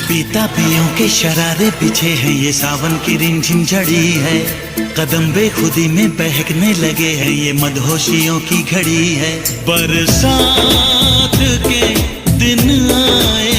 पीता पियों के शरारे पीछे हैं, ये सावन की रिमझिम झड़ी है। कदम बेखुदी में बहकने लगे हैं, ये मदहोशियों की घड़ी है। बरसात के दिन आए